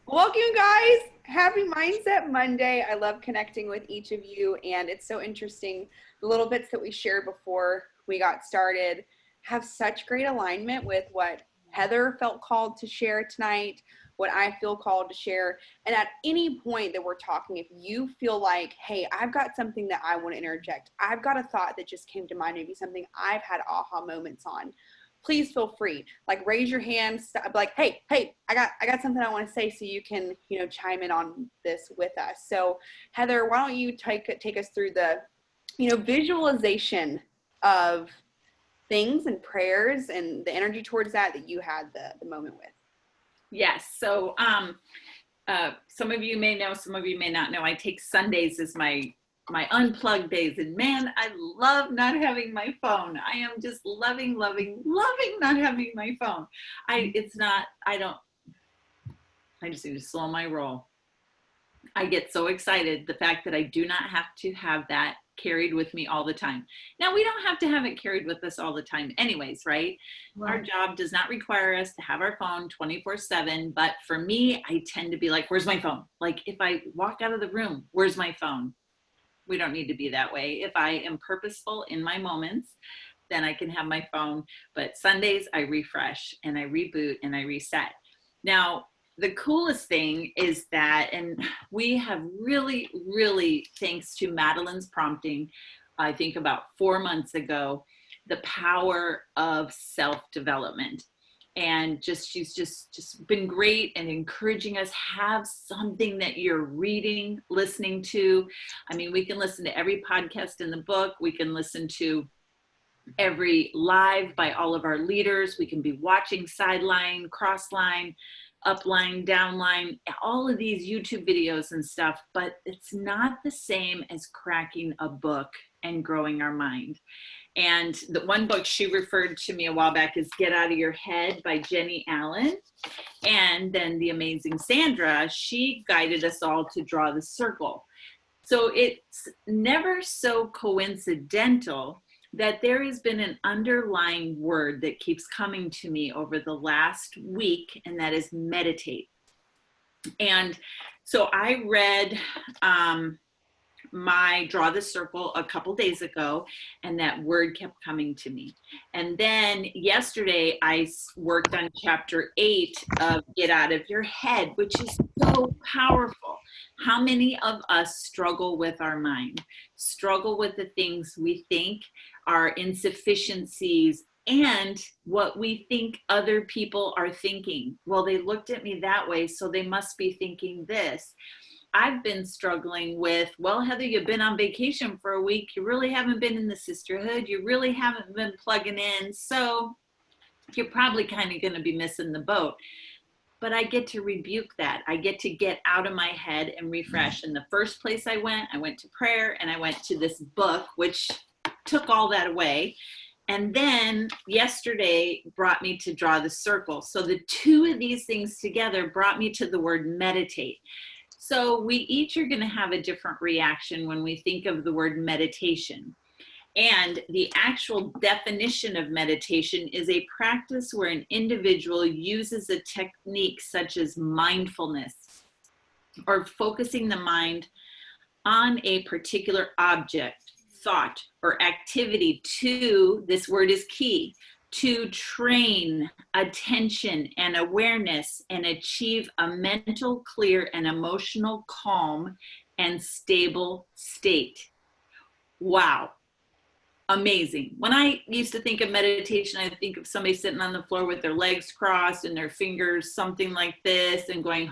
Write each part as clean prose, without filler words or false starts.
Welcome, guys. Happy Mindset Monday. I love connecting with each of you, and it's so interesting. The little bits that we shared before we got started have such great alignment with what Heather felt called to share tonight, what I feel called to share. And at any point that we're talking, if you feel like, hey, I've got something that I want to interject, I've got a thought that just came to mind, maybe something I've had aha moments on, please feel free. Like raise your hand, like, hey, I got something I want to say, so you can, chime in on this with us. So Heather, why don't you take us through the, visualization of things and prayers and the energy towards that you had the moment with. Yes. So some of you may know, some of you may not know, I take Sundays as my unplugged days, and man, I love not having my phone. I am just loving not having my phone. I just need to slow my roll. I get so excited the fact that I do not have to have that carried with me all the time. Now, we don't have to have it carried with us all the time anyways, right? Our job does not require us to have our phone 24/7, but for me, I tend to be like, where's my phone? Like if I walk out of the room, where's my phone? We don't need to be that way. If I am purposeful in my moments, then I can have my phone. But Sundays, I refresh and I reboot and I reset. Now, the coolest thing is that, and we have really, thanks to Madeline's prompting, I think about 4 months ago, the power of self-development. And she's just been great and encouraging us, have something that you're reading, listening to. I mean, we can listen to every podcast in the book. We can listen to every live by all of our leaders. We can be watching sideline, crossline, upline, downline, all of these YouTube videos and stuff, but it's not the same as cracking a book and growing our mind. And the one book she referred to me a while back is Get Out of Your Head by Jenny Allen. And then the amazing Sandra, she guided us all to draw the circle. So it's never so coincidental that there has been an underlying word that keeps coming to me over the last week, and that is meditate. And so I read my Draw the Circle a couple days ago, and that word kept coming to me. And then yesterday I worked on chapter 8 of Get Out of Your Head, which is so powerful. How many of us struggle with our mind, struggle with the things we think are insufficiencies and what we think other people are thinking? Well, they looked at me that way, so they must be thinking this. I've been struggling with, well, Heather, you've been on vacation for a week. You really haven't been in the sisterhood. You really haven't been plugging in. So you're probably kind of going to be missing the boat. But I get to rebuke that. I get to get out of my head and refresh. And the first place I went to prayer, and I went to this book, which took all that away. And then yesterday brought me to Draw the Circle. So the two of these things together brought me to the word meditate. So we each are going to have a different reaction when we think of the word meditation. And the actual definition of meditation is a practice where an individual uses a technique such as mindfulness, or focusing the mind on a particular object, thought, or activity to, this word is key, to train attention and awareness and achieve a mental clear and emotional calm and stable state. Wow. Amazing. When I used to think of meditation, I think of somebody sitting on the floor with their legs crossed and their fingers something like this and going,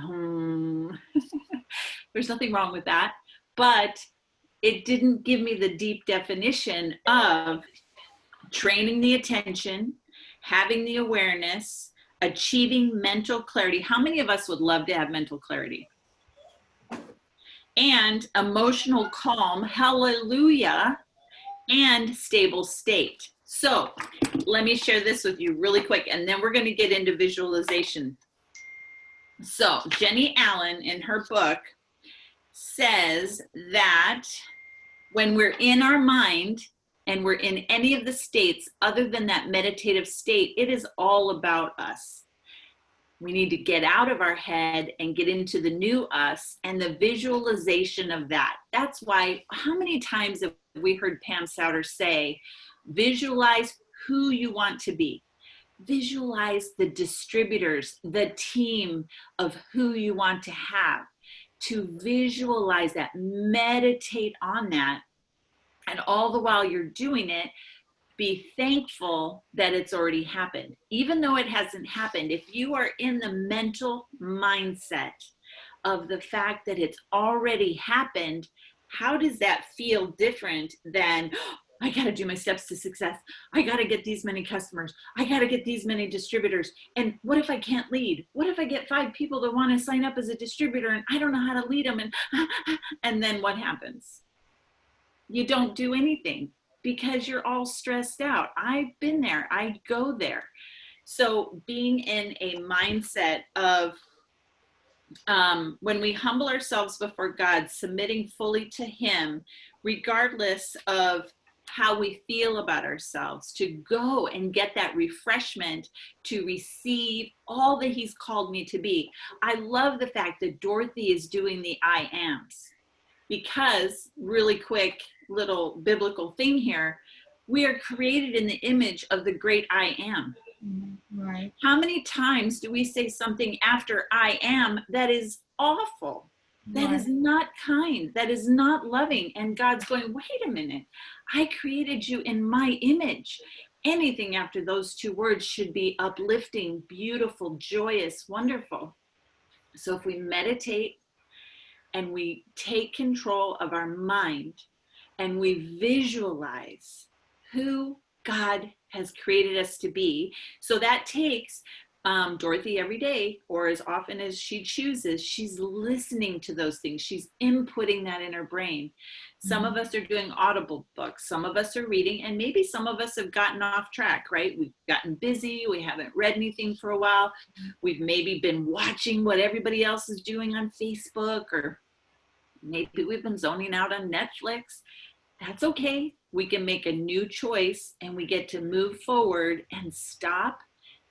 There's nothing wrong with that. But it didn't give me the deep definition of training the attention, having the awareness, achieving mental clarity. How many of us would love to have mental clarity? And emotional calm, hallelujah, and stable state. So let me share this with you really quick, and then we're going to get into visualization. So Jenny Allen in her book says that when we're in our mind and we're in any of the states other than that meditative state, it is all about us. We need to get out of our head and get into the new us and the visualization of that. That's why, how many times have we heard Pam Souter say, visualize who you want to be. Visualize the distributors, the team of who you want to have. To visualize that, meditate on that. And all the while you're doing it, be thankful that it's already happened. Even though it hasn't happened, if you are in the mental mindset of the fact that it's already happened, how does that feel different than, oh, I got to do my steps to success. I got to get these many customers. I got to get these many distributors. And what if I can't lead? What if I get 5 people that want to sign up as a distributor and I don't know how to lead them? And then what happens? You don't do anything because you're all stressed out. I've been there. I go there. So being in a mindset of when we humble ourselves before God, submitting fully to Him, regardless of how we feel about ourselves, to go and get that refreshment, to receive all that He's called me to be. I love the fact that Dorothy is doing the I ams, because, really quick little biblical thing here, we are created in the image of the great I am. Right. How many times do we say something after I am that is awful? That is not kind. That is not loving. And God's going, wait a minute. I created you in my image. Anything after those 2 words should be uplifting, beautiful, joyous, wonderful. So if we meditate and we take control of our mind and we visualize who God has created us to be. So that takes Dorothy every day, or as often as she chooses, she's listening to those things. She's inputting that in her brain. Some of us are doing audible books. Some of us are reading, and maybe some of us have gotten off track, right? We've gotten busy. We haven't read anything for a while. We've maybe been watching what everybody else is doing on Facebook, or maybe we've been zoning out on Netflix. That's okay. We can make a new choice and we get to move forward and stop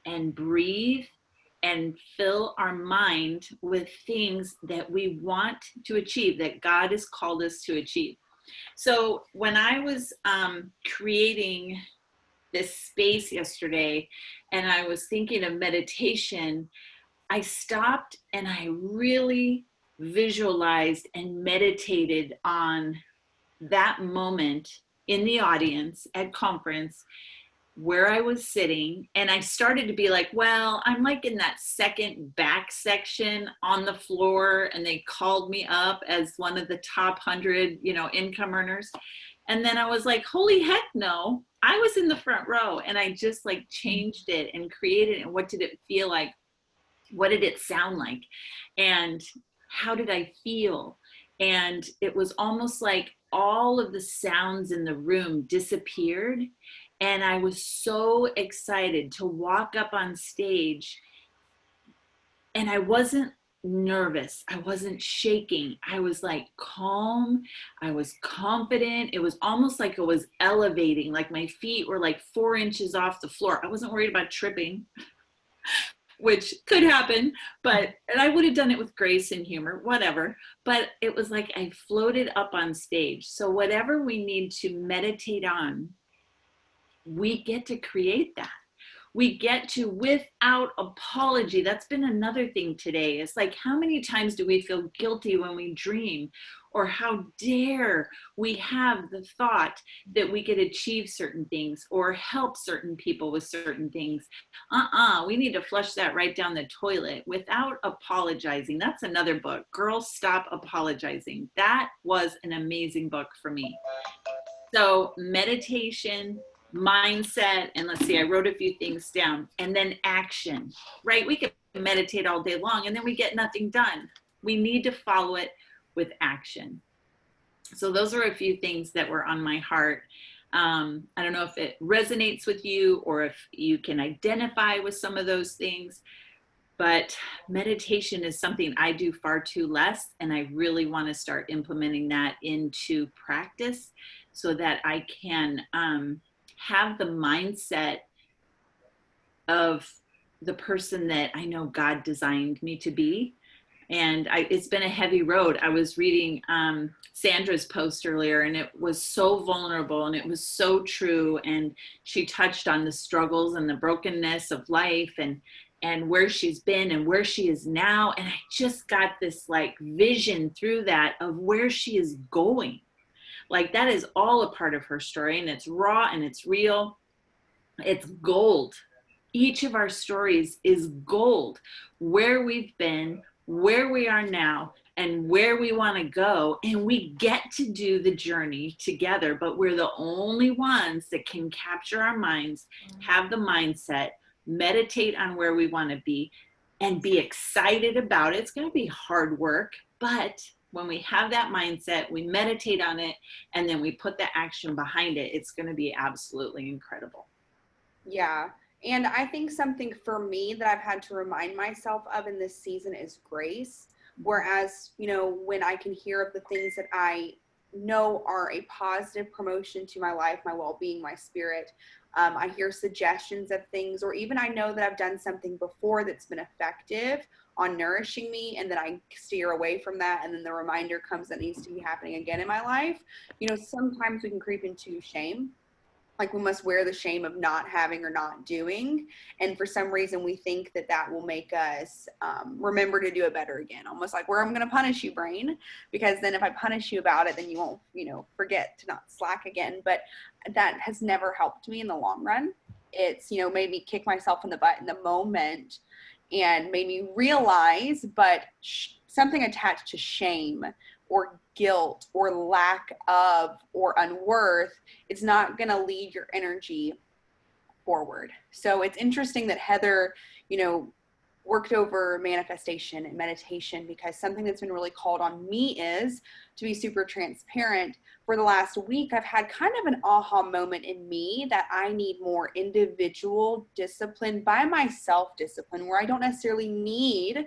and breathe and fill our mind with things that we want to achieve, that God has called us to achieve. So when I was creating this space yesterday and I was thinking of meditation, I stopped and I really visualized and meditated on that moment in the audience at conference where I was sitting, and I started to be like, well, I'm like in that second back section on the floor, and they called me up as one of the top 100, income earners. And then I was like, holy heck no, I was in the front row, and I just like changed it and created it. And what did it feel like? What did it sound like? And how did I feel? And it was almost like all of the sounds in the room disappeared. And I was so excited to walk up on stage. And I wasn't nervous. I wasn't shaking. I was like calm. I was confident. It was almost like it was elevating, like my feet were like 4 inches off the floor. I wasn't worried about tripping, which could happen, and I would have done it with grace and humor, whatever. But it was like I floated up on stage. So whatever we need to meditate on, we get to create that. We get to, without apology. That's been another thing today. It's like, how many times do we feel guilty when we dream? Or how dare we have the thought that we could achieve certain things or help certain people with certain things? We need to flush that right down the toilet without apologizing. That's another book, Girls Stop Apologizing. That was an amazing book for me. So meditation, mindset, and let's see, I wrote a few things down, and then action, right? We could meditate all day long and then we get nothing done. We need to follow it with action. So those are a few things that were on my heart. I don't know if it resonates with you or if you can identify with some of those things, but meditation is something I do far too less, and I really want to start implementing that into practice so that I can have the mindset of the person that I know God designed me to be. And it's been a heavy road. I was reading Sandra's post earlier, and it was so vulnerable and it was so true. And she touched on the struggles and the brokenness of life, and where she's been and where she is now. And I just got this like vision through that of where she is going. Like that is all a part of her story, and it's raw and it's real. It's gold. Each of our stories is gold. Where we've been, where we are now, and where we want to go. And we get to do the journey together, but we're the only ones that can capture our minds, have the mindset, meditate on where we want to be, and be excited about it. It's going to be hard work, but when we have that mindset, we meditate on it, and then we put the action behind it, it's going to be absolutely incredible. Yeah. And I think something for me that I've had to remind myself of in this season is grace. Whereas, you know, when I can hear of the things that I know are a positive promotion to my life, my well-being, my spirit, I hear suggestions of things, or even I know that I've done something before that's been effective on nourishing me, and then I steer away from that, and then the reminder comes that needs to be happening again in my life. You know, sometimes we can creep into shame. Like we must wear the shame of not having or not doing. And for some reason we think that that will make us remember to do it better again. Almost like, where I'm going to punish you, brain, because then if I punish you about it, then you won't, you know, forget to not slack again. But that has never helped me in the long run. It's, you know, made me kick myself in the butt in the moment and made me realize, but something attached to shame or guilt or lack of or unworth, it's not going to lead your energy forward. So it's interesting that Heather, you know, worked over manifestation and meditation, because something that's been really called on me is to be super transparent. For the last week, I've had kind of an aha moment in me that I need more individual discipline, by myself discipline, where I don't necessarily need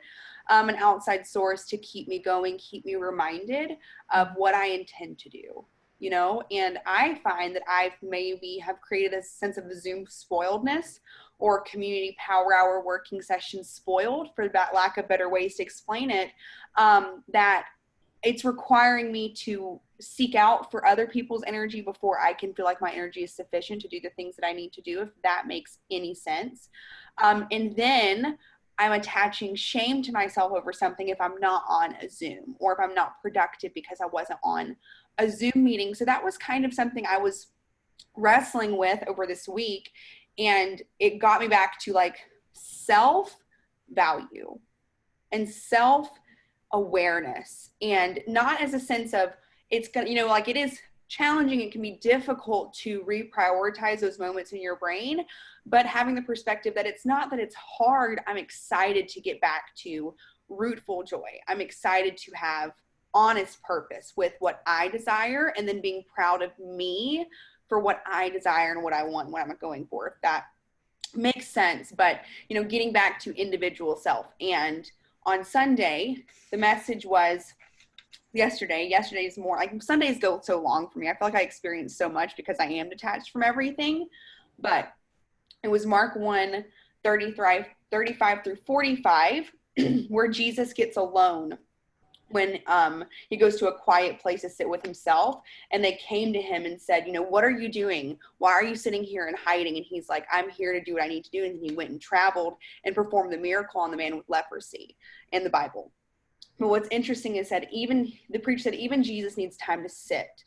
an outside source to keep me going, keep me reminded of what I intend to do, you know. And I find that I've maybe have created a sense of Zoom spoiledness, or community power hour working session spoiled, for that lack of better ways to explain it, that it's requiring me to seek out for other people's energy before I can feel like my energy is sufficient to do the things that I need to do, if that makes any sense. And then I'm attaching shame to myself over something if I'm not on a Zoom, or if I'm not productive because I wasn't on a Zoom meeting. So that was kind of something I was wrestling with over this week. And it got me back to like self-value and self-awareness, and not as a sense of it's gonna, you know, like it is challenging. It can be difficult to reprioritize those moments in your brain, but having the perspective that it's not that it's hard. I'm excited to get back to rootful joy. I'm excited to have honest purpose with what I desire, and then being proud of me for what I desire and what I want, what I'm going for, if that makes sense. But, you know, getting back to individual self. And on Sunday, the message was yesterday's more like, Sundays go so long for me. I feel like I experience so much because I am detached from everything. But it was Mark 1, 35 through 45, where Jesus gets alone when he goes to a quiet place to sit with himself. And they came to him and said, you know, what are you doing? Why are you sitting here and hiding? And he's like, I'm here to do what I need to do. And he went and traveled and performed the miracle on the man with leprosy in the Bible. But what's interesting is that even the preacher said, even Jesus needs time to sit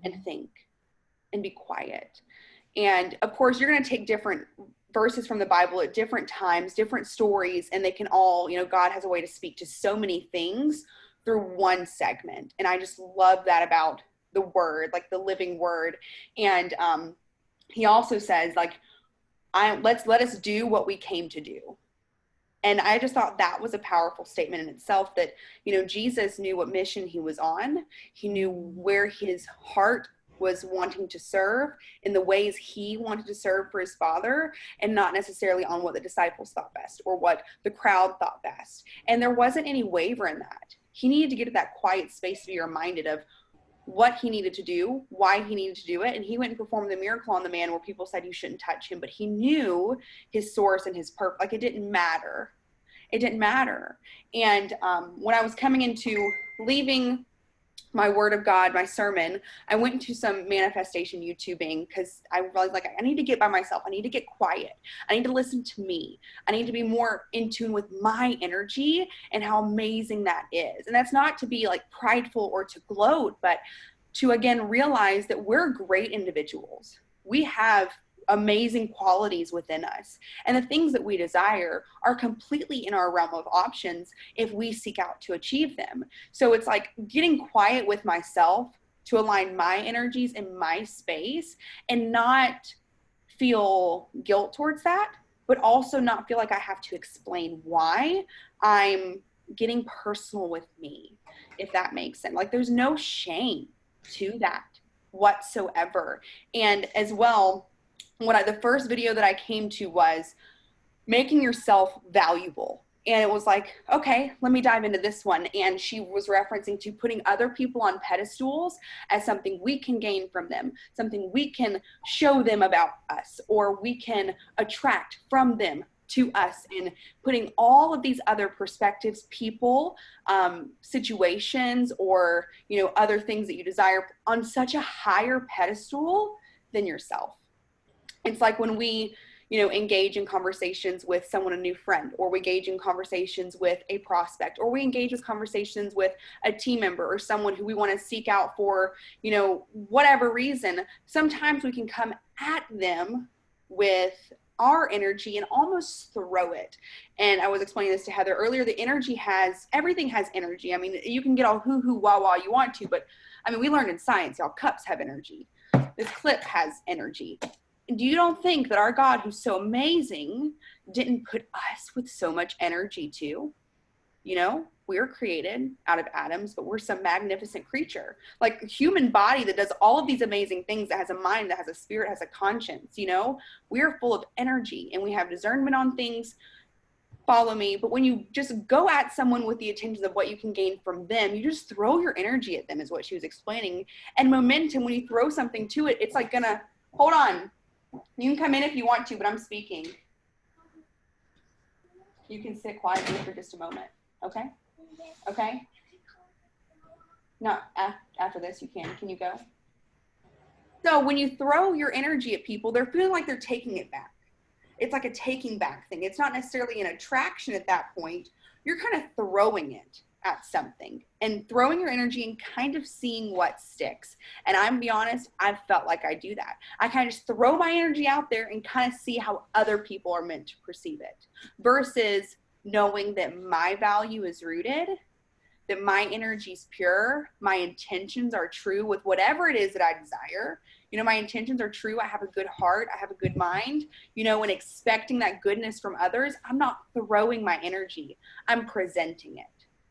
and think and be quiet. And of course, you're going to take different verses from the Bible at different times, different stories, and they can all, you know, God has a way to speak to so many things through one segment. And I just love that about the word, like the living word. And he also says, like, let us do what we came to do. And I just thought that was a powerful statement in itself, that, you know, Jesus knew what mission he was on. He knew where his heart was wanting to serve, in the ways he wanted to serve for his Father, and not necessarily on what the disciples thought best or what the crowd thought best. And there wasn't any waver in that. He needed to get to that quiet space to be reminded of what he needed to do, why he needed to do it. And he went and performed the miracle on the man where people said you shouldn't touch him, but he knew his source and his purpose. Like, it didn't matter. It didn't matter. And when I was coming into leaving my word of God, my sermon, I went into some manifestation YouTubing because I realized, like, I need to get by myself. I need to get quiet. I need to listen to me. I need to be more in tune with my energy and how amazing that is. And that's not to be like prideful or to gloat, but to again realize that we're great individuals. We have amazing qualities within us. And the things that we desire are completely in our realm of options if we seek out to achieve them. So it's like getting quiet with myself to align my energies in my space and not feel guilt towards that, but also not feel like I have to explain why I'm getting personal with me, if that makes sense. Like, there's no shame to that whatsoever. And as well, the first video that I came to was making yourself valuable. And it was like, okay, let me dive into this one. And she was referencing to putting other people on pedestals as something we can gain from them, something we can show them about us, or we can attract from them to us, and putting all of these other perspectives, people, situations, or, you know, other things that you desire on such a higher pedestal than yourself. It's like when we, you know, engage in conversations with someone, a new friend, or we engage in conversations with a prospect, or we engage with conversations with a team member or someone who we want to seek out for, you know, whatever reason. Sometimes we can come at them with our energy and almost throw it. And I was explaining this to Heather earlier. The energy everything has energy. I mean, you can get all hoo-hoo, wah-wah you want to, but I mean, we learned in science, y'all, cups have energy. This clip has energy. You don't think that our God, who's so amazing, didn't put us with so much energy too? You know, we're created out of atoms, but we're some magnificent creature. Like a human body that does all of these amazing things, that has a mind, that has a spirit, has a conscience, you know? We're full of energy and we have discernment on things. Follow me. But when you just go at someone with the intentions of what you can gain from them, you just throw your energy at them, is what she was explaining. And momentum, when you throw something to it, it's like gonna, hold on. You can come in if you want to, but I'm speaking. You can sit quietly for just a moment. Okay? Okay? No, after this you can. Can you go? So when you throw your energy at people, they're feeling like they're taking it back. It's like a taking back thing. It's not necessarily an attraction at that point. You're kind of throwing it at something and throwing your energy and kind of seeing what sticks. And I'm be honest, I've felt like I do that. I kind of just throw my energy out there and kind of see how other people are meant to perceive it, versus knowing that my value is rooted, that my energy is pure, my intentions are true with whatever it is that I desire. You know, my intentions are true. I have a good heart. I have a good mind, you know, and expecting that goodness from others. I'm not throwing my energy. I'm presenting it.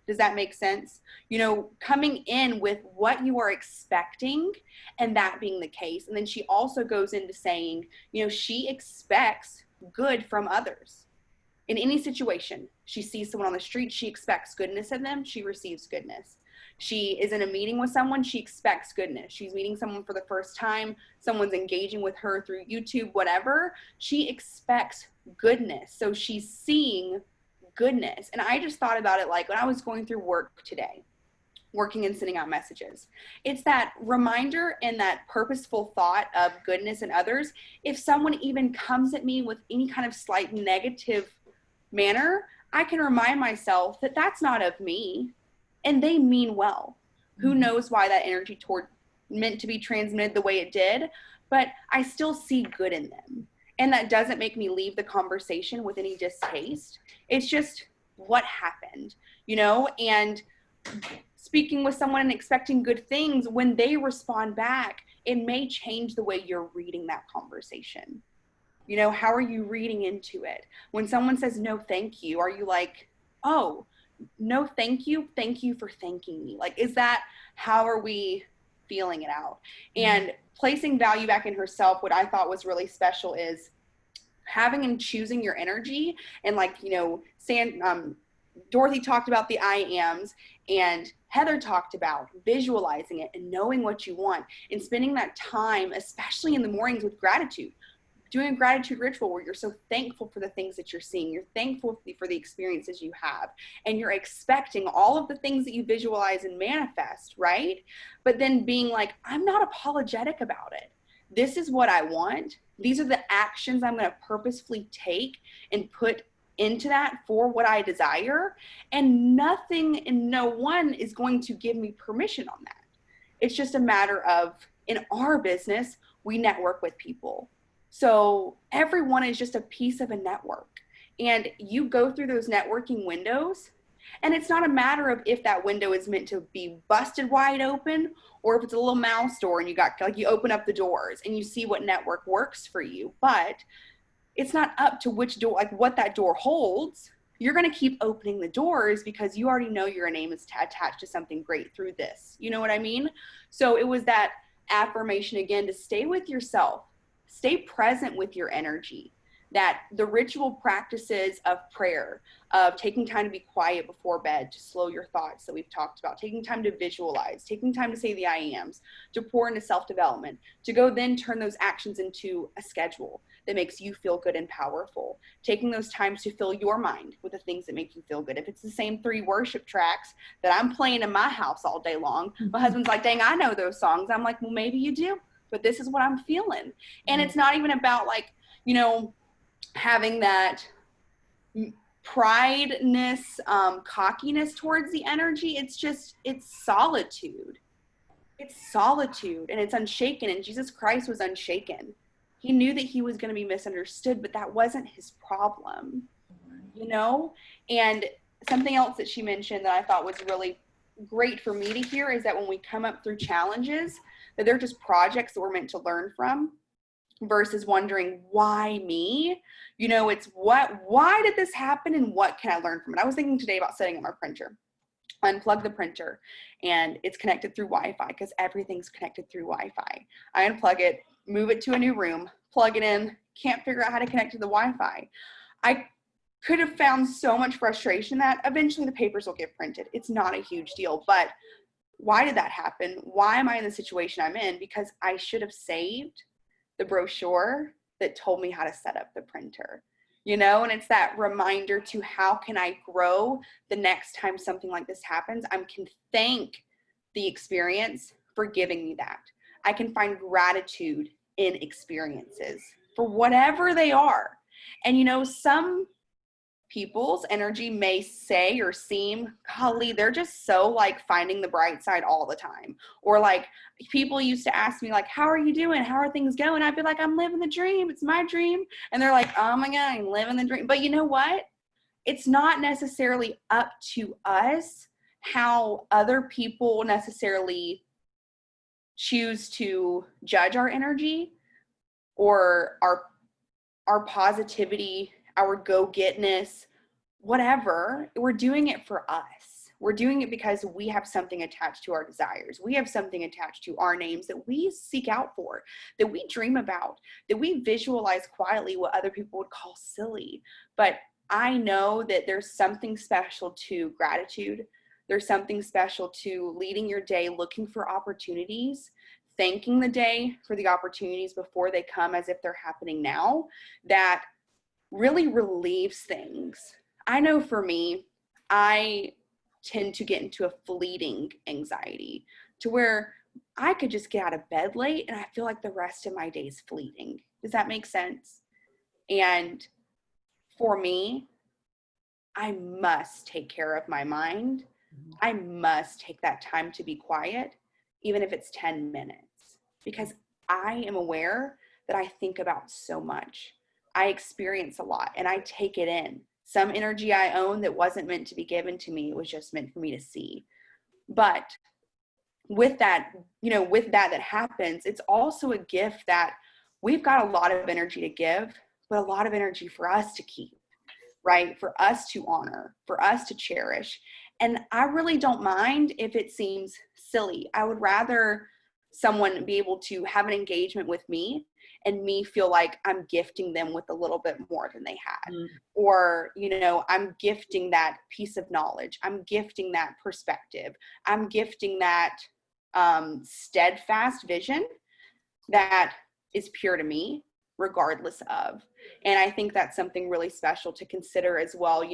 Does that make sense? You know, coming in with what you are expecting and that being the case. And then she also goes into saying, you know, she expects good from others. In any situation, she sees someone on the street, she expects goodness of them, she receives goodness. She is in a meeting with someone, she expects goodness. She's meeting someone for the first time, someone's engaging with her through YouTube, whatever, she expects goodness. So she's seeing goodness. And I just thought about it like when I was going through work today, working and sending out messages. It's that reminder and that purposeful thought of goodness in others. If someone even comes at me with any kind of slight negative manner, I can remind myself that that's not of me and they mean well. Who knows why that energy meant to be transmitted the way it did, but I still see good in them. And that doesn't make me leave the conversation with any distaste. It's just what happened, you know? And speaking with someone and expecting good things, when they respond back, it may change the way you're reading that conversation. You know, how are you reading into it? When someone says no thank you, are you like, oh, no thank you for thanking me? Like, is that, how are we feeling it out? And placing value back in herself, what I thought was really special is having and choosing your energy, and like, you know, Dorothy talked about the I ams, and Heather talked about visualizing it and knowing what you want and spending that time, especially in the mornings, with gratitude. Doing a gratitude ritual where you're so thankful for the things that you're seeing, you're thankful for the experiences you have, and you're expecting all of the things that you visualize and manifest, right? But then being like, I'm not apologetic about it. This is what I want. These are the actions I'm going to purposefully take and put into that for what I desire. And nothing and no one is going to give me permission on that. It's just a matter of, in our business, we network with people. So everyone is just a piece of a network. And you go through those networking windows, and it's not a matter of if that window is meant to be busted wide open or if it's a little mouse door and you got, like, you open up the doors and you see what network works for you. But it's not up to which door, like what that door holds. You're going to keep opening the doors because you already know your name is attached to something great through this. You know what I mean? So it was that affirmation again to stay with yourself. Stay present with your energy, that the ritual practices of prayer, of taking time to be quiet before bed, to slow your thoughts that we've talked about, taking time to visualize, taking time to say the I ams, to pour into self-development, to go then turn those actions into a schedule that makes you feel good and powerful, taking those times to fill your mind with the things that make you feel good. If it's the same 3 worship tracks that I'm playing in my house all day long, my husband's like, dang, I know those songs. I'm like, well, maybe you do, but this is what I'm feeling. And it's not even about, like, you know, having that prideness, cockiness towards the energy. It's just, it's solitude. It's solitude, and it's unshaken. And Jesus Christ was unshaken. He knew that he was going to be misunderstood, but that wasn't his problem, you know? And something else that she mentioned that I thought was really great for me to hear is that when we come up through challenges, that they're just projects that we're meant to learn from, versus wondering, why me? You know, it's why did this happen and what can I learn from it? I was thinking today about setting up my printer. Unplug the printer, and it's connected through Wi-Fi because everything's connected through Wi-Fi. I unplug it, move it to a new room, plug it in, can't figure out how to connect to the Wi-Fi. I could have found so much frustration that eventually the papers will get printed. It's not a huge deal, but why did that happen? Why am I in the situation I'm in? Because I should have saved the brochure that told me how to set up the printer, you know? And it's that reminder to, how can I grow the next time something like this happens? I can thank the experience for giving me that. I can find gratitude in experiences for whatever they are. And, you know, some people's energy may say or seem, golly, they're just so like finding the bright side all the time. Or like, people used to ask me like, how are you doing? How are things going? I'd be like, I'm living the dream. It's my dream. And they're like, oh my God, I'm living the dream. But you know what? It's not necessarily up to us how other people necessarily choose to judge our energy or our positivity, our go-getness, whatever. We're doing it for us. We're doing it because we have something attached to our desires. We have something attached to our names that we seek out for, that we dream about, that we visualize quietly, what other people would call silly. But I know that there's something special to gratitude. There's something special to leading your day, looking for opportunities, thanking the day for the opportunities before they come as if they're happening now, that really relieves things. I know for me, I tend to get into a fleeting anxiety to where I could just get out of bed late and I feel like the rest of my day is fleeting. Does that make sense? And for me, I must take care of my mind. I must take that time to be quiet, even if it's 10 minutes, because I am aware that I think about so much. I experience a lot and I take it in. Some energy I own that wasn't meant to be given to me, it was just meant for me to see. But with that, you know, with that happens, it's also a gift that we've got a lot of energy to give, but a lot of energy for us to keep, right? For us to honor, for us to cherish. And I really don't mind if it seems silly. I would rather someone be able to have an engagement with me and me feel like I'm gifting them with a little bit more than they had. Mm. Or, I'm gifting that piece of knowledge. I'm gifting that perspective. I'm gifting that steadfast vision that is pure to me, regardless of. And I think that's something really special to consider as well.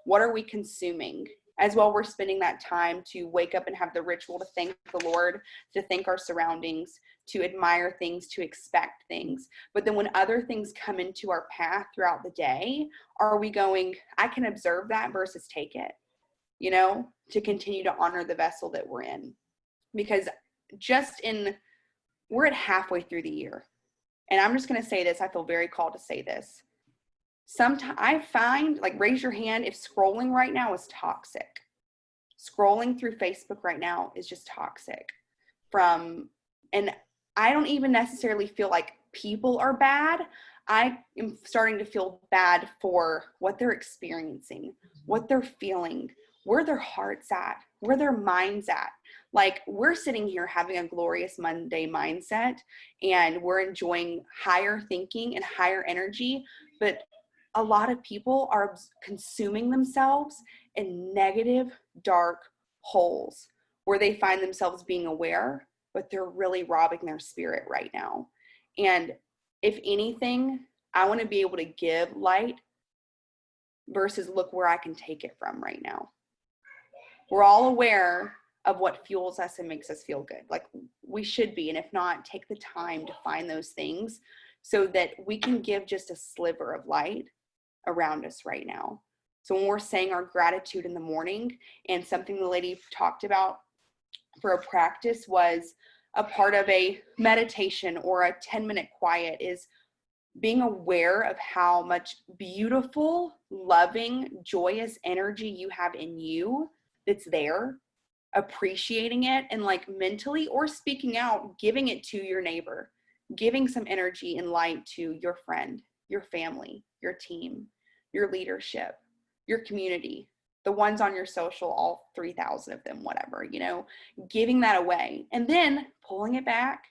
What are we consuming? As well, we're spending that time to wake up and have the ritual to thank the Lord, to thank our surroundings, to admire things, to expect things. But then when other things come into our path throughout the day, are we going, I can observe that versus take it, to continue to honor the vessel that we're in? Because we're at halfway through the year. And I'm just going to say this. I feel very called to say this. Sometimes I find, raise your hand if scrolling right now is toxic. Scrolling through Facebook right now is just toxic. And I don't even necessarily feel like people are bad. I am starting to feel bad for what they're experiencing, what they're feeling, where their heart's at, where their mind's at. We're sitting here having a glorious Monday mindset, and we're enjoying higher thinking and higher energy, but a lot of people are consuming themselves in negative, dark holes where they find themselves being aware, but they're really robbing their spirit right now. And if anything, I want to be able to give light versus look where I can take it from right now. We're all aware of what fuels us and makes us feel good. We should be. And if not, take the time to find those things so that we can give just a sliver of light around us right now. So when we're saying our gratitude in the morning, and something the lady talked about for a practice was a part of a meditation or a 10-minute quiet, is being aware of how much beautiful, loving, joyous energy you have in you that's there, appreciating it, and mentally or speaking out, giving it to your neighbor, giving some energy and light to your friend, your family, your team, your leadership, your community, the ones on your social, all 3,000 of them, whatever, giving that away, and then pulling it back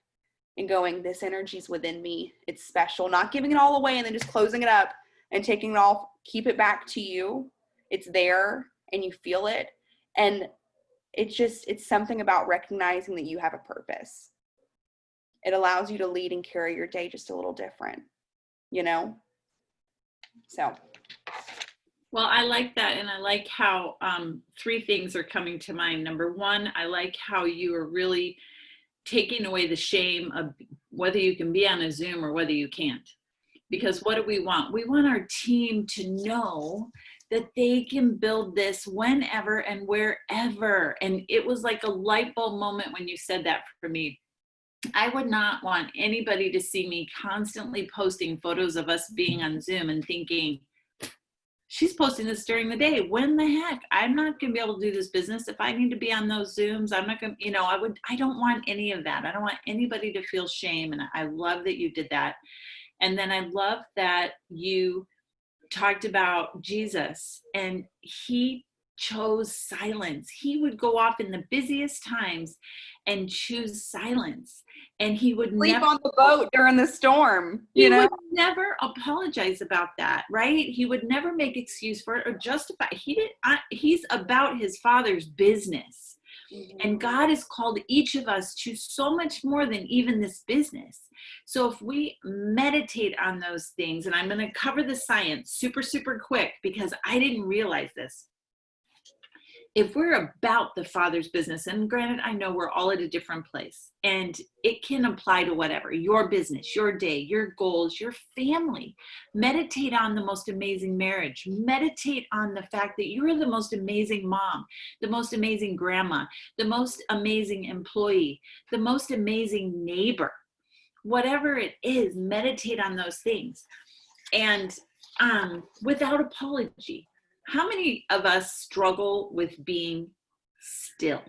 and going, this energy's within me. It's special. Not giving it all away and then just closing it up and taking it all, keep it back to you. It's there and you feel it. And it's something about recognizing that you have a purpose. It allows you to lead and carry your day just a little different, So. Well, I like that. And I like how 3 things are coming to mind. Number 1, I like how you are really taking away the shame of whether you can be on a Zoom or whether you can't. Because what do we want? We want our team to know that they can build this whenever and wherever. And it was like a light bulb moment when you said that for me. I would not want anybody to see me constantly posting photos of us being on Zoom and thinking, she's posting this during the day. When the heck? I'm not going to be able to do this business. If I need to be on those Zooms, I'm not going to, I don't want any of that. I don't want anybody to feel shame. And I love that you did that. And then I love that you talked about Jesus, and he chose silence. He would go off in the busiest times and choose silence. And he would sleep never on the boat during the storm. He would never apologize about that, right? He would never make excuse for it or justify. He's about his Father's business. Mm-hmm. And God has called each of us to so much more than even this business. So if we meditate on those things, and I'm going to cover the science super, super quick because I didn't realize this. If we're about the Father's business, and granted, I know we're all at a different place, and it can apply to whatever, your business, your day, your goals, your family. Meditate on the most amazing marriage. Meditate on the fact that you're the most amazing mom, the most amazing grandma, the most amazing employee, the most amazing neighbor. Whatever it is, meditate on those things. And without apology. How many of us struggle with being still?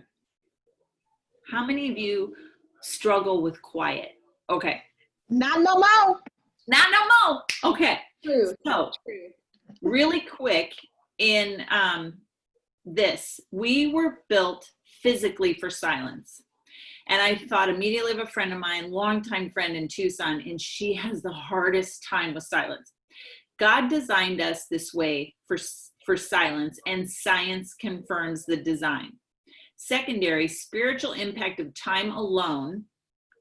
How many of you struggle with quiet? Okay. Not no more. Not no more. Okay. True. So really quick in this, we were built physically for silence. And I thought immediately of a friend of mine, longtime friend in Tucson, and she has the hardest time with silence. God designed us this way for silence, and science confirms the design. Secondary, spiritual impact of time alone,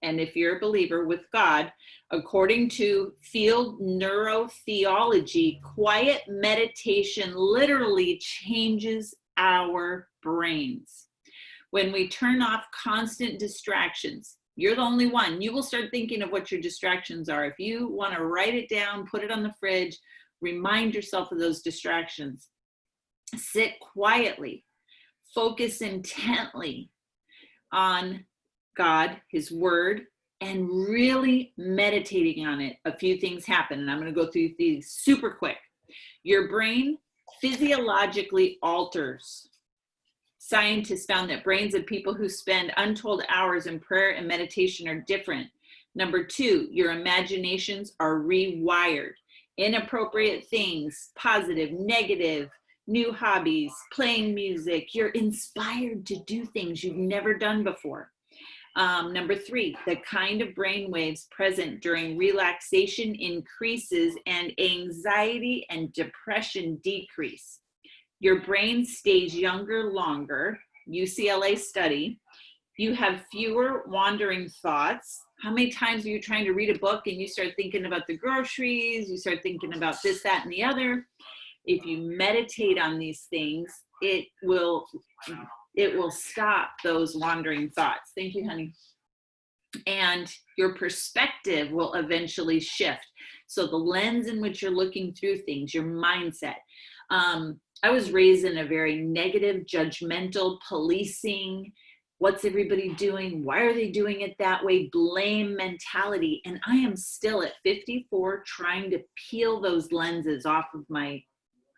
and if you're a believer with God, according to field neurotheology, quiet meditation literally changes our brains. When we turn off constant distractions, you're the only one. You will start thinking of what your distractions are. If you want to write it down, put it on the fridge, remind yourself of those distractions. Sit quietly, focus intently on God, His Word, and really meditating on it. A few things happen, and I'm going to go through these super quick. Your brain physiologically alters. Scientists found that brains of people who spend untold hours in prayer and meditation are different. Number 2, your imaginations are rewired. Inappropriate things, positive, negative, new hobbies, playing music. You're inspired to do things you've never done before. Number 3, the kind of brain waves present during relaxation increases and anxiety and depression decrease. Your brain stays younger longer. UCLA study. You have fewer wandering thoughts. How many times are you trying to read a book and you start thinking about the groceries, you start thinking about this, that, and the other? If you meditate on these things, it will stop those wandering thoughts. Thank you, honey. And your perspective will eventually shift. So the lens in which you're looking through things, your mindset. I was raised in a very negative, judgmental, policing, what's everybody doing? Why are they doing it that way? Blame mentality. And I am still at 54 trying to peel those lenses off of my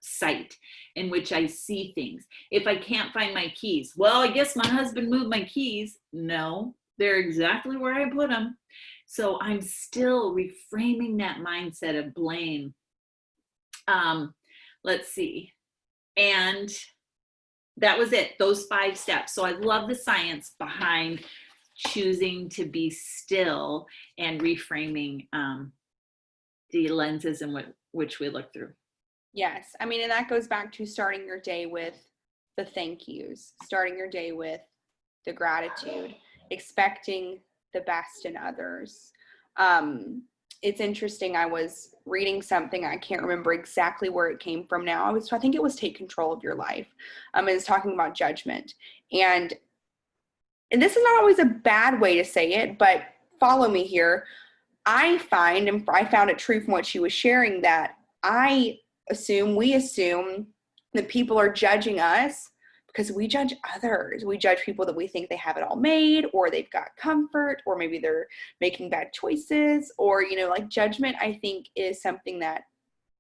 sight in which I see things. If I can't find my keys, well, I guess my husband moved my keys. No, they're exactly where I put them. So I'm still reframing that mindset of blame. Let's see. And that was it, those 5 steps. So I love the science behind choosing to be still and reframing the lenses in which we look through. Yes. I mean, and that goes back to starting your day with the thank yous, starting your day with the gratitude, expecting the best in others. It's interesting. I was reading something. I can't remember exactly where it came from now. I think it was Take Control of Your Life. It's talking about judgment. And this is not always a bad way to say it, but follow me here. I found it true from what she was sharing that we assume that people are judging us because we judge others. We judge people that we think they have it all made, or they've got comfort, or maybe they're making bad choices, or, like judgment, I think is something that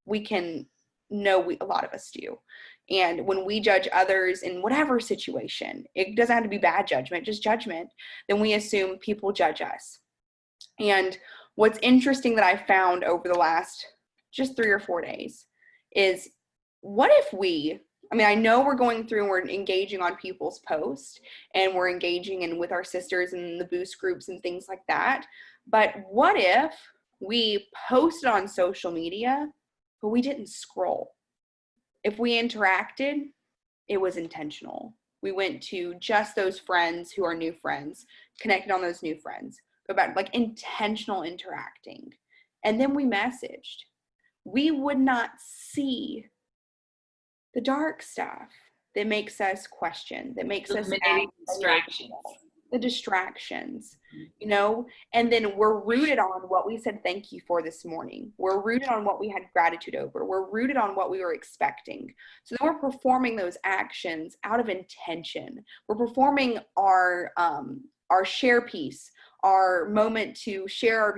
we can know a lot of us do. And when we judge others in whatever situation, it doesn't have to be bad judgment, just judgment, then we assume people judge us. And what's interesting that I found over the last just 3 or 4 days is what if I know we're going through and we're engaging on people's posts and we're engaging in with our sisters and the boost groups and things like that. But what if we posted on social media, but we didn't scroll? If we interacted, it was intentional. We went to just those friends who are new friends, connected on those new friends, go back, like intentional interacting. And then we messaged. We would not see the dark stuff that makes us question, that makes us distractions. The distractions, and then we're rooted on what we said thank you for this morning. We're rooted on what we had gratitude over. We're rooted on what we were expecting. So then we're performing those actions out of intention. We're performing our share piece, our moment to share our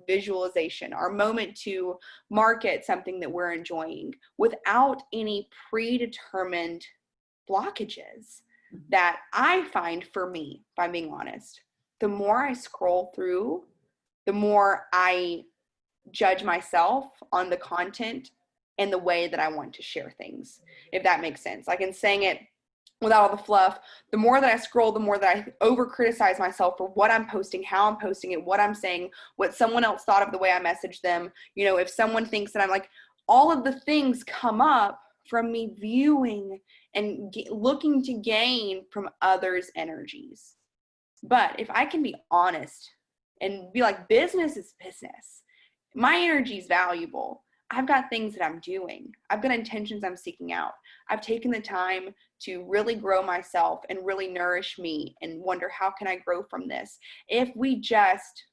visualization, our moment to market something that we're enjoying without any predetermined blockages that I find for me, if I'm being honest. The more I scroll through, the more I judge myself on the content and the way that I want to share things, if that makes sense. Like in saying it without all the fluff, the more that I scroll, the more that I over criticize myself for what I'm posting, how I'm posting it, what I'm saying, what someone else thought of the way I messaged them. You know, if someone thinks that I'm like, all of the things come up from me viewing and looking to gain from others' energies. But if I can be honest and be like, business is business, my energy is valuable. I've got things that I'm doing. I've got intentions I'm seeking out. I've taken the time to really grow myself and really nourish me and wonder, how can I grow from this? If we just,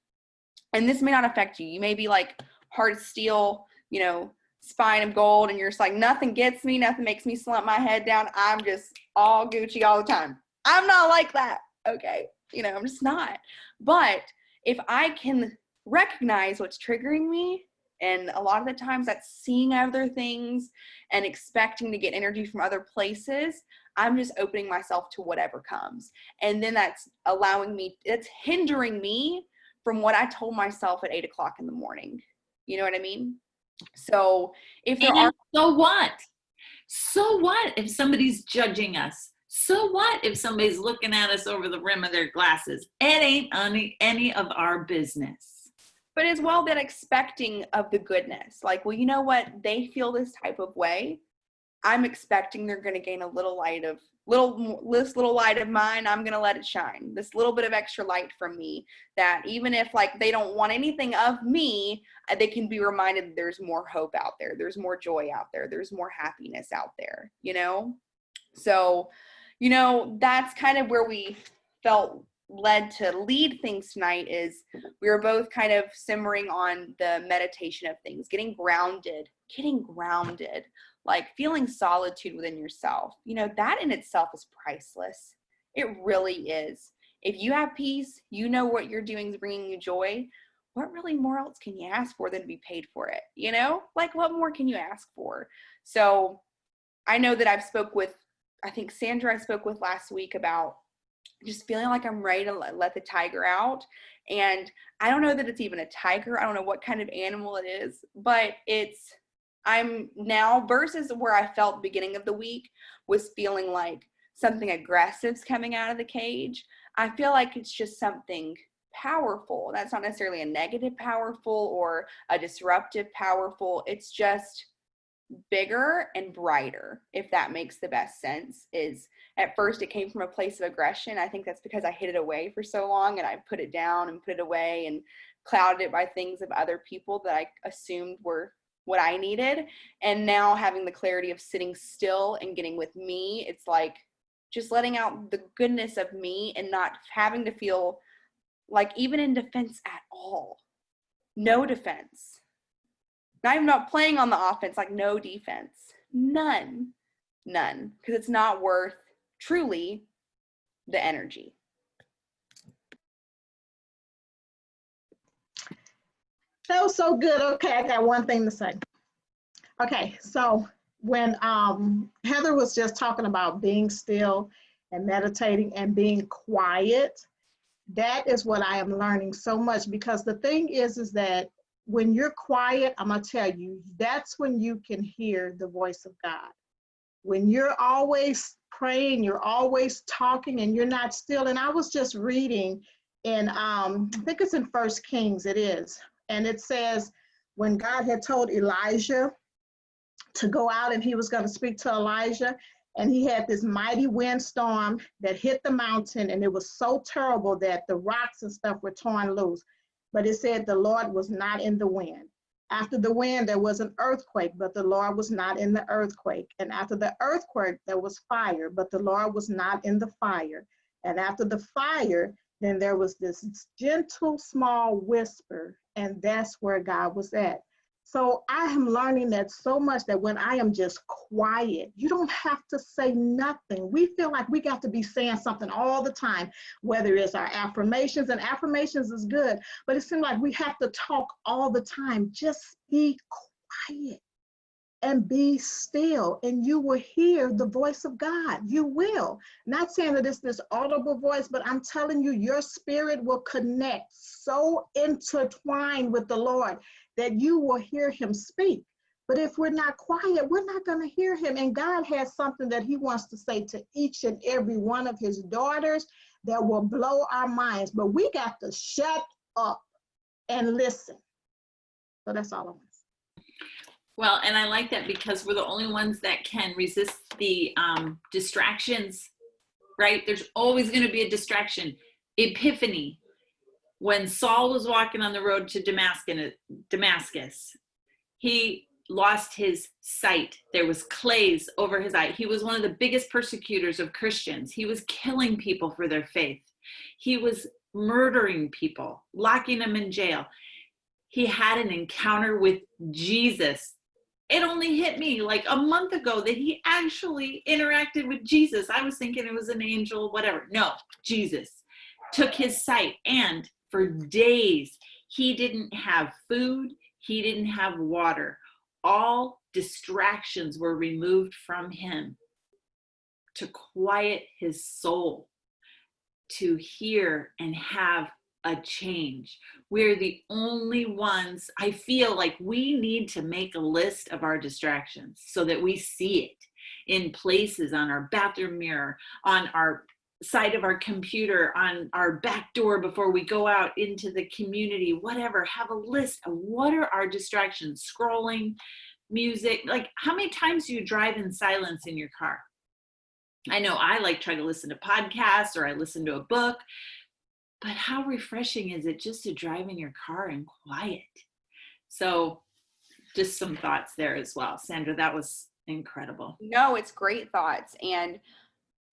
and this may not affect you, you may be like heart of steel, you know, spine of gold, and you're just like, nothing gets me, nothing makes me slump my head down. I'm just all Gucci all the time. I'm not like that. Okay. You know, I'm just not. But if I can recognize what's triggering me, and a lot of the times that's seeing other things and expecting to get energy from other places, I'm just opening myself to whatever comes. And then that's allowing me, it's hindering me from what I told myself at 8 o'clock in the morning. You know what I mean? So if there are. So what? So what if somebody's judging us? So what if somebody's looking at us over the rim of their glasses? It ain't any of our business. But as well, that expecting of the goodness, like, well, you know what? They feel this type of way. I'm expecting they're going to gain a little light of this little light of mine. I'm going to let it shine. This little bit of extra light from me, that even if like they don't want anything of me, they can be reminded that there's more hope out there. There's more joy out there. There's more happiness out there, you know? So, you know, that's kind of where we felt led to lead things tonight. Is we were both kind of simmering on the meditation of things, getting grounded, like feeling solitude within yourself. You know, that in itself is priceless. It really is. If you have peace, you know what you're doing is bringing you joy. What really more else can you ask for than to be paid for it? You know, like what more can you ask for? So I know that I think Sandra I spoke with last week about just feeling like I'm ready to let the tiger out. And I don't know that it's even a tiger. I don't know what kind of animal it is, but I'm now, versus where I felt the beginning of the week was feeling like something aggressive's coming out of the cage. I feel like it's just something powerful. That's not necessarily a negative powerful or a disruptive powerful. It's just bigger and brighter, if that makes the best sense. Is at first it came from a place of aggression. I think that's because I hid it away for so long, and I put it down and put it away and clouded it by things of other people that I assumed were what I needed. And now having the clarity of sitting still and getting with me, it's like just letting out the goodness of me and not having to feel like even in defense at all. No defense. I'm not playing on the offense, like no defense. None. Because it's not worth truly the energy. That was so good. Okay, I got one thing to say. Okay, so when Heather was just talking about being still and meditating and being quiet, that is what I am learning so much, because the thing is that when you're quiet, I'm going to tell you, that's when you can hear the voice of God. When you're always praying, you're always talking, and you're not still. And I was just reading in, I think it's in 1 Kings, it is. And it says, when God had told Elijah to go out and he was going to speak to Elijah, and he had this mighty windstorm that hit the mountain, and it was so terrible that the rocks and stuff were torn loose. But it said the Lord was not in the wind. After the wind, there was an earthquake, but the Lord was not in the earthquake. And after the earthquake, there was fire, but the Lord was not in the fire. And after the fire, then there was this gentle, small whisper, and that's where God was at. So I am learning that so much, that when I am just quiet, you don't have to say nothing. We feel like we got to be saying something all the time, whether it's our affirmations, and affirmations is good, but it seems like we have to talk all the time. Just be quiet and be still, and you will hear the voice of God. You will. Not saying that it's this audible voice, but I'm telling you, your spirit will connect so intertwined with the Lord that you will hear him speak. But if we're not quiet, we're not going to hear him. And God has something that he wants to say to each and every one of his daughters that will blow our minds. But we got to shut up and listen. So that's all I want to say. Well, and I like that because we're the only ones that can resist the distractions, right? There's always going to be a distraction. Epiphany. When Saul was walking on the road to Damascus, he lost his sight. There was clays over his eye. He was one of the biggest persecutors of Christians. He was killing people for their faith. He was murdering people, locking them in jail. He had an encounter with Jesus. It only hit me like a month ago that he actually interacted with Jesus. I was thinking it was an angel, whatever. No, Jesus took his sight, and for days he didn't have food, he didn't have water. All distractions were removed from him to quiet his soul, to hear and have a change. We're the only ones. I feel like we need to make a list of our distractions so that we see it in places, on our bathroom mirror, on our side of our computer, on our back door before we go out into the community, whatever. Have a list of what are our distractions. Scrolling, music. Like, how many times do you drive in silence in your car? I know I like try to listen to podcasts or I listen to a book, but how refreshing is it just to drive in your car and quiet? So just some thoughts there as well. Sandra, that was incredible. No, it's great thoughts. And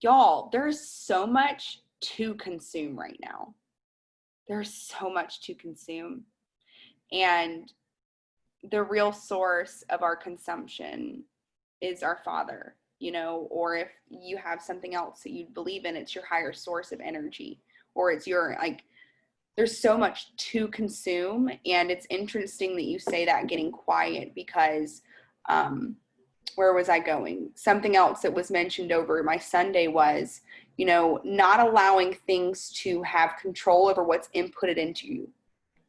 y'all, there's so much to consume right now. There's so much to consume. And the real source of our consumption is our Father, you know, or if you have something else that you believe in, it's your higher source of energy, or it's your, like, there's so much to consume. And it's interesting that you say that, getting quiet, because where was I going? Something else that was mentioned over my Sunday was, you know, not allowing things to have control over what's inputted into you.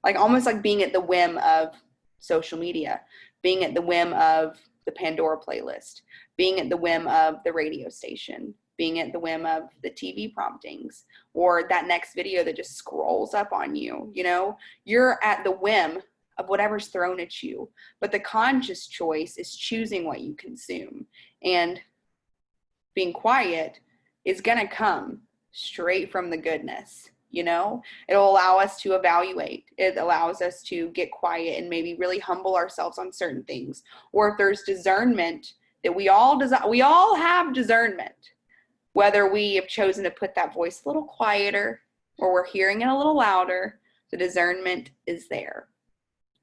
Like almost like being at the whim of social media, being at the whim of the Pandora playlist, being at the whim of the radio station, being at the whim of the TV promptings, or that next video that just scrolls up on you. You know, you're at the whim of whatever's thrown at you, but the conscious choice is choosing what you consume. And being quiet is going to come straight from the goodness. You know, it'll allow us to evaluate. It allows us to get quiet and maybe really humble ourselves on certain things. Or if there's discernment that we all have discernment, whether we have chosen to put that voice a little quieter or we're hearing it a little louder, the discernment is there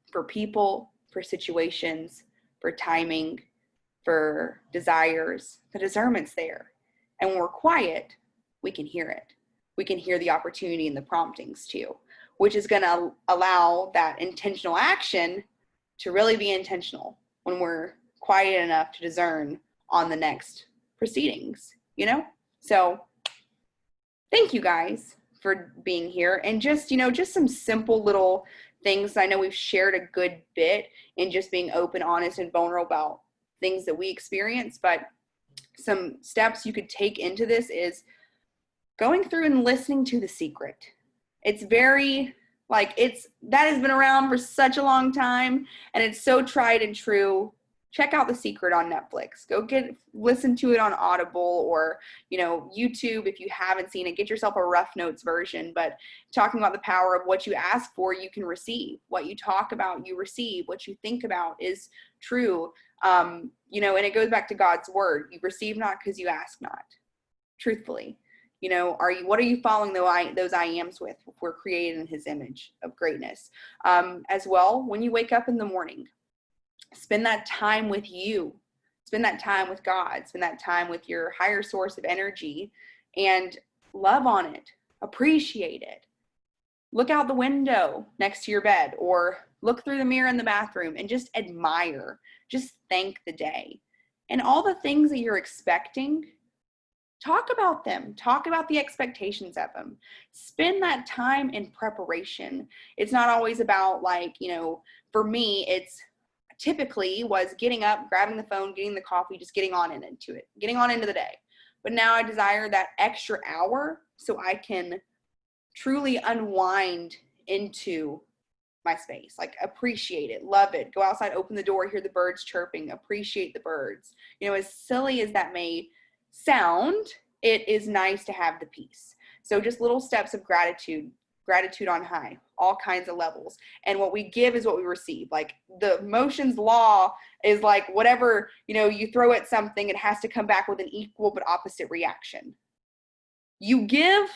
for people, for situations, for timing, for desires. The discernment's there. And when we're quiet, we can hear it. We can hear the opportunity and the promptings too, which is going to allow that intentional action to really be intentional when we're quiet enough to discern on the next proceedings, you know? So thank you guys for being here. And just, you know, just some simple little things. I know we've shared a good bit in just being open, honest, and vulnerable about things that we experience, but some steps you could take into this is going through and listening to The Secret. It's very, like, that has been around for such a long time, and it's so tried and true. Check out The Secret on Netflix. Go listen to it on Audible or, you know, YouTube. If you haven't seen it, get yourself a Rough Notes version, but talking about the power of what you ask for, you can receive. What you talk about, you receive. What you think about is true. You know, and it goes back to God's word. You receive not because you ask not, truthfully. You know, what are you following those I ams with? We're created in his image of greatness. As well, when you wake up in the morning, spend that time with you. Spend that time with God. Spend that time with your higher source of energy and love on it. Appreciate it. Look out the window next to your bed or look through the mirror in the bathroom and just admire. Just thank the day. And all the things that you're expecting, talk about them. Talk about the expectations of them. Spend that time in preparation. It's not always about, like, you know, for me, it's typically was getting up, grabbing the phone, getting the coffee, just getting on into it, getting on into the day. But now I desire that extra hour so I can truly unwind into my space, like appreciate it, love it, go outside, open the door, hear the birds chirping, appreciate the birds. You know, as silly as that may sound, it is nice to have the peace. So just little steps of gratitude on high, all kinds of levels. And what we give is what we receive. Like the motions law is like whatever, you know, you throw at something, it has to come back with an equal but opposite reaction. You give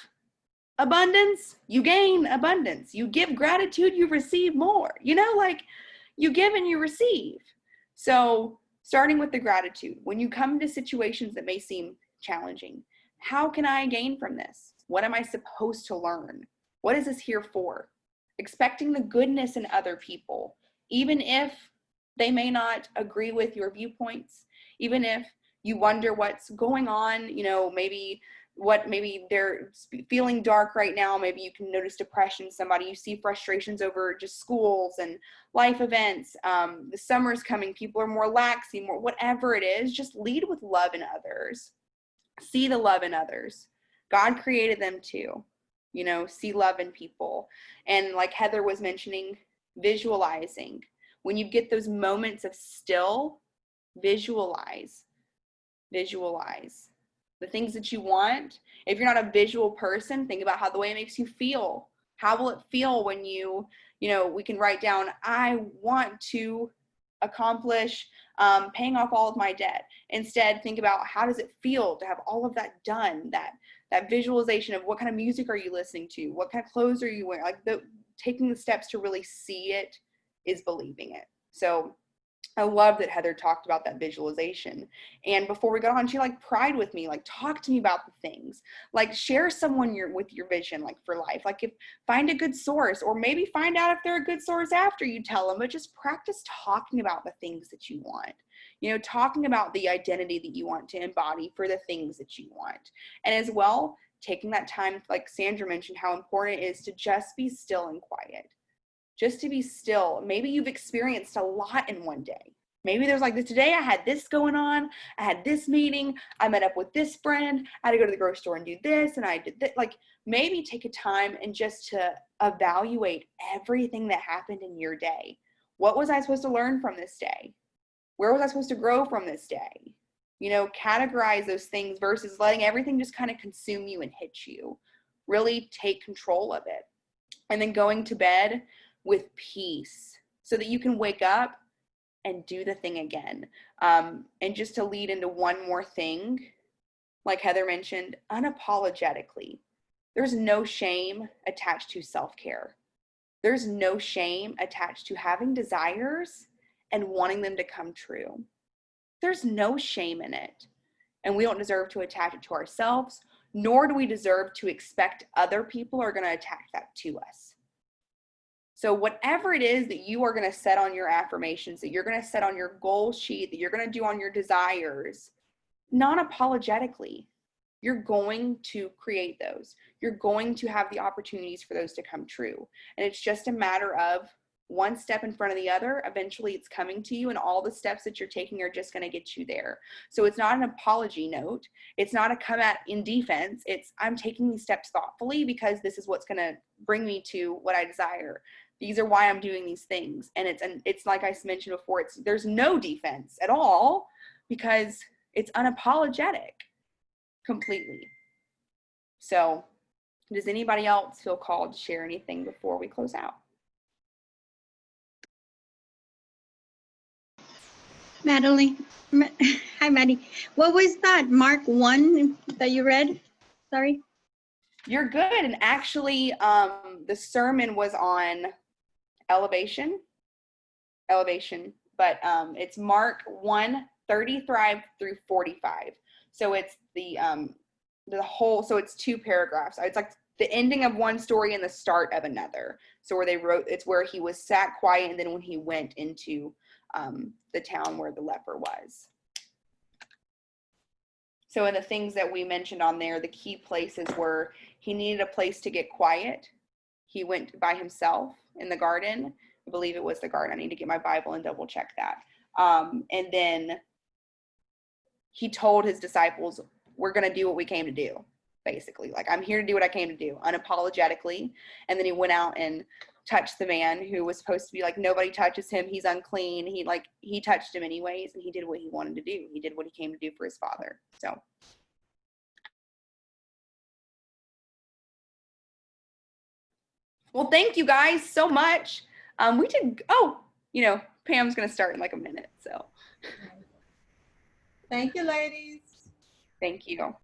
abundance, you gain abundance. You give gratitude, you receive more. You know, like you give and you receive. So starting with the gratitude, when you come to situations that may seem challenging, how can I gain from this? What am I supposed to learn? What is this here for? Expecting the goodness in other people, even if they may not agree with your viewpoints, even if you wonder what's going on, you know, maybe they're feeling dark right now. Maybe you can notice depression in somebody. You see frustrations over just schools and life events. The summer's coming. People are more laxy, more whatever it is. Just lead with love in others. See the love in others. God created them too. You know, see love in people. And like Heather was mentioning, visualizing. When you get those moments of still, visualize the things that you want. If you're not a visual person, think about how the way it makes you feel. How will it feel when you know, we can write down, I want to accomplish paying off all of my debt. Instead, think about how does it feel to have all of that done, that visualization of what kind of music are you listening to, what kind of clothes are you wearing, like taking the steps to really see it is believing it. So I love that Heather talked about that visualization. And before we got on, she like cried with me, like talk to me about the things, like share someone with your vision, like for life, like find a good source, or maybe find out if they're a good source after you tell them, but just practice talking about the things that you want, you know, talking about the identity that you want to embody for the things that you want. And as well, taking that time, like Sandra mentioned, how important it is to just be still and quiet. Just to be still. Maybe you've experienced a lot in one day. Maybe there's like this today, I had this going on, I had this meeting, I met up with this friend, I had to go to the grocery store and do this, and I did that. Like maybe take a time and just to evaluate everything that happened in your day. What was I supposed to learn from this day? Where was I supposed to grow from this day? You know, categorize those things versus letting everything just kind of consume you and hit you. Really take control of it. And then going to bed with peace so that you can wake up and do the thing again. And just to lead into one more thing, like Heather mentioned, unapologetically, there's no shame attached to self-care. There's no shame attached to having desires and wanting them to come true. There's no shame in it. And we don't deserve to attach it to ourselves, nor do we deserve to expect other people are going to attach that to us. So whatever it is that you are going to set on your affirmations, that you're going to set on your goal sheet, that you're going to do on your desires, non-apologetically, you're going to create those. You're going to have the opportunities for those to come true. And it's just a matter of one step in front of the other. Eventually it's coming to you, and all the steps that you're taking are just going to get you there. So it's not an apology note. It's not a come at in defense. It's I'm taking these steps thoughtfully because this is what's going to bring me to what I desire. These are why I'm doing these things. And it's like I mentioned before, there's no defense at all because it's unapologetic completely. So does anybody else feel called to share anything before we close out? Madeline, hi Maddie. What was that Mark 1 that you read? Sorry. You're good. And actually, the sermon was on elevation, but it's Mark 1:33 through 45. So it's the whole, so it's 2 paragraphs. It's like the ending of one story and the start of another. So where they wrote, it's where he was sat quiet, and then when he went into the town where the leper was. So in the things that we mentioned on there, the key places were he needed a place to get quiet. He went by himself in the garden. I believe it was the garden. I need to get my Bible and double check that. And then he told his disciples, we're going to do what we came to do, basically. Like, I'm here to do what I came to do, unapologetically. And then he went out and touched the man who was supposed to be like, nobody touches him, he's unclean. He touched him anyways, and he did what he wanted to do. He did what he came to do for his Father. So. Well, thank you guys so much. Pam's going to start in like a minute, so. Thank you, ladies. Thank you.